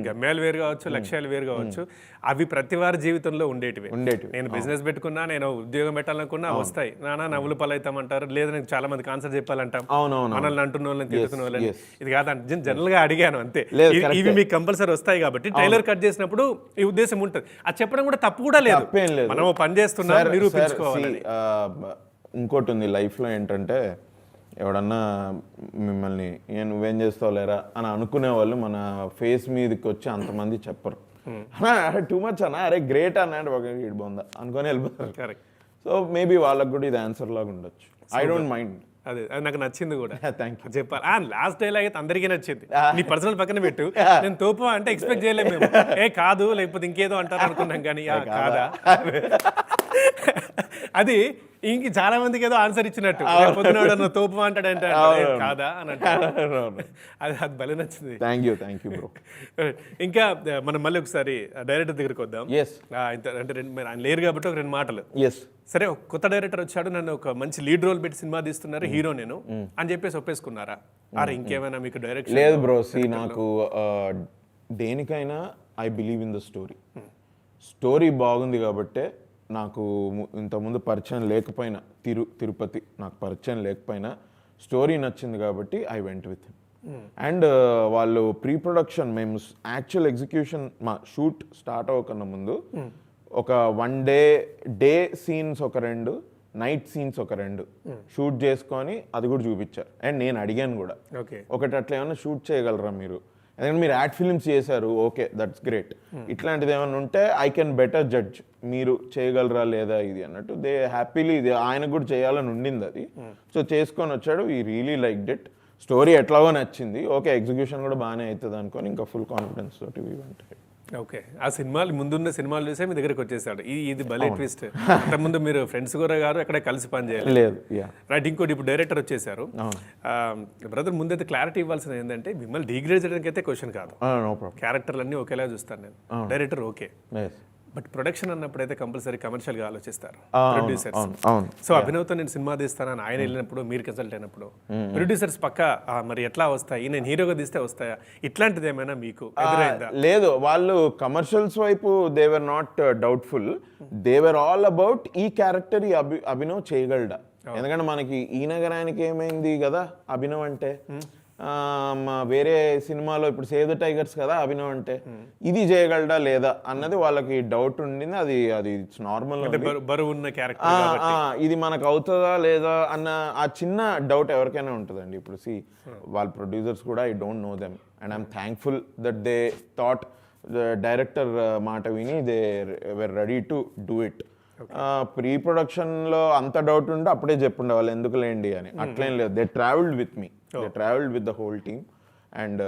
గమ్యాలు వేరు కావచ్చు, లక్ష్యాలు వేరు కావచ్చు, అవి ప్రతి వారి జీవితంలో ఉండేటివి. నేను బిజినెస్ పెట్టుకున్నా, నేను ఉద్యోగం పెట్టాలనుకున్నా వస్తాయి. నానా నవ్వులు పలైతామంటారు, లేదా నేను చాలా మంది ఆన్సర్ చెప్పాలంటాం, మనల్ని అంటున్న వాళ్ళని తిరుగుతున్న వాళ్ళని. ఇది కాదు, జనరల్ గా అడిగాను అంతే. ఇవి మీకు కంపల్సరీ వస్తాయి కాబట్టి ట్రైలర్ కట్ చేసినప్పుడు ఈ ఉద్దేశం ఉంటుంది. అది చెప్పడం కూడా తప్పు కూడా లేదు, మనం పని చేస్తున్నాం నిరూపించుకోవాలి. ఇంకోటి ఉంది లైఫ్ లో ఏంటంటే, ఎవడన్నా మిమ్మల్ని నువ్వేం చేస్తావు లేరా అని అనుకునే వాళ్ళు మన ఫేస్ మీదకి వచ్చి అంతమంది చెప్పరు. అరే టూ మచ్ అన్నా, అరే గ్రేట్ అన్నాడు ఒక వీడు బాగుందా అనుకొని వెళ్ళిపోతారు. సో మేబీ వాళ్ళకి కూడా ఇది ఆన్సర్ లాగా ఉండొచ్చు. I don't mind. అదే నాకు నచ్చింది కూడా. Thank you. చెప్పాలి లాస్ట్ డైలాగ్ అయితే అందరికీ నచ్చింది. నీ పర్సనల్ పక్కన పెట్టు, నేను తోపు అంటే ఎక్స్పెక్ట్ చేయలేము మేము. కాదు లేకపోతే ఇంకేదో అంటారు అనుకున్నాం కానీ కాదా అది ఇంక చాలా మందికి ఏదో ఆన్సర్ ఇచ్చినట్టు. పొద్దున తోపు అంటాడంటే కాదా అని అంటారు. అది భలే నచ్చింది. Thank you bro. ఇంకా మనం మళ్ళీ ఒకసారి డైరెక్టర్ దగ్గరికి వద్దాం. అంటే ఆయన లేరు కాబట్టి ఒక 2 మాటలు. సరే, ఒక కొత్త డైరెక్టర్ వచ్చాడు, నన్ను ఒక మంచి లీడ్ రోల్ పెట్టి సినిమా తీస్తున్నారు, హీరో నేను అని చెప్పేసి ఒప్పేసుకున్నారా? అరే ఇంకేమైనా మీకు డైరెక్షన్? లేదు బ్రో, నాకు దేనికైనా I believe in the story బాగుంది కాబట్టే. నాకు ఇంతకుముందు పరిచయం లేకపోయినా, తిరుపతి నాకు పరిచయం లేకపోయినా స్టోరీ నచ్చింది కాబట్టి I went with him. And వాళ్ళు ప్రీ ప్రొడక్షన్, మేము యాక్చువల్ ఎగ్జిక్యూషన్ మా షూట్ స్టార్ట్ అవ్వకన్నా ముందు ఒక 1 డే సీన్స్ ఒక 2, నైట్ సీన్స్ ఒక 2 షూట్ చేసుకొని అది కూడా చూపించారు. అండ్ నేను అడిగాను కూడా, ఒకటి అట్లా ఏమైనా షూట్ చేయగలరా మీరు, ఎందుకంటే మీరు యాడ్ ఫిల్మ్స్ చేశారు, ఓకే దట్స్ గ్రేట్, ఇట్లాంటిది ఏమైనా ఉంటే ఐ కెన్ బెటర్ జడ్జ్ మీరు చేయగలరా లేదా ఇది అన్నట్టు. దే హ్యాపీలీ, ఇది ఆయనకు కూడా చేయాలని ఉండింది అది. సో చేసుకొని వచ్చాడు. ఈ రియలీ లైక్డ్ ఇట్. స్టోరీ ఎట్లాగో నచ్చింది, ఓకే ఎగ్జిక్యూషన్ కూడా బాగానే అవుతుంది అనుకొని ఇంకా ఫుల్ కాన్ఫిడెన్స్ తోటి వెంటనే. ఓకే, ఆ సినిమాలు ముందున్న సినిమాలు చూసే మీ దగ్గరకు వచ్చేసాడు. ఇది భలే ట్విస్ట్. అంతకుముందు మీరు ఫ్రెండ్స్ కూడా గారు ఎక్కడ కలిసి పని చేయలేదు, రైట్? ఇంకోటి ఇప్పుడు డైరెక్టర్ వచ్చేసారు. బ్రదర్, ముందైతే క్లారిటీ ఇవ్వాల్సింది ఏంటంటే, మిమ్మల్ని డిగ్రేడ్ చేయడానికి అయితే క్వశ్చన్ కాదు, క్యారెక్టర్లు అన్నీ ఒకేలా చూస్తాను నేను. డైరెక్టర్ ఓకే, బట్ ప్రొడక్షన్ అన్నప్పుడు అయితే కంపల్సరీ కమర్షియల్ గా ఆలోచిస్తారు ప్రొడ్యూసర్స్. సో అభినవ్తో నేను సినిమా తీస్తానని ఆయన వెళ్ళినప్పుడు, మీరు కన్సల్ట్ అయినప్పుడు ప్రొడ్యూసర్స్ పక్క మరి ఎట్లా వస్తాయి, నేను హీరోగా తీస్తే వస్తాయా, ఇట్లాంటిది ఏమైనా మీకు ఎదురైందా? లేదు, వాళ్ళు కమర్షియల్స్ వైపు they were not doubtful. They were all about ఈ క్యారెక్టర్, ఈ అభినవ్ చేయగలడా. ఎందుకంటే మనకి ఈ నగరానికి ఏమైంది కదా అభినవ్ అంటే, వేరే సినిమాలో ఇప్పుడు సేవ్ ద టైగర్స్ కదా అభినవ్ అంటే, ఇది చేయగలడా లేదా అన్నది వాళ్ళకి డౌట్ ఉండింది. అది ఇట్స్ నార్మల్, బరువున్న క్యారెక్టర్, ఇది మనకు అవుతుందా లేదా అన్న ఆ చిన్న డౌట్ ఎవరికైనా ఉంటుందండి. ఇప్పుడు వాళ్ళ ప్రొడ్యూసర్స్ కూడా I don't know them and I'm thankful that they thought director మాట విని they were ready to do it. Pre ప్రొడక్షన్లో అంత డౌట్ ఉంటే అప్పుడే చెప్పుండే వాళ్ళు ఎందుకు లేండి అని. అట్లేం లేదు, they travelled with me, they travelled with the whole team. And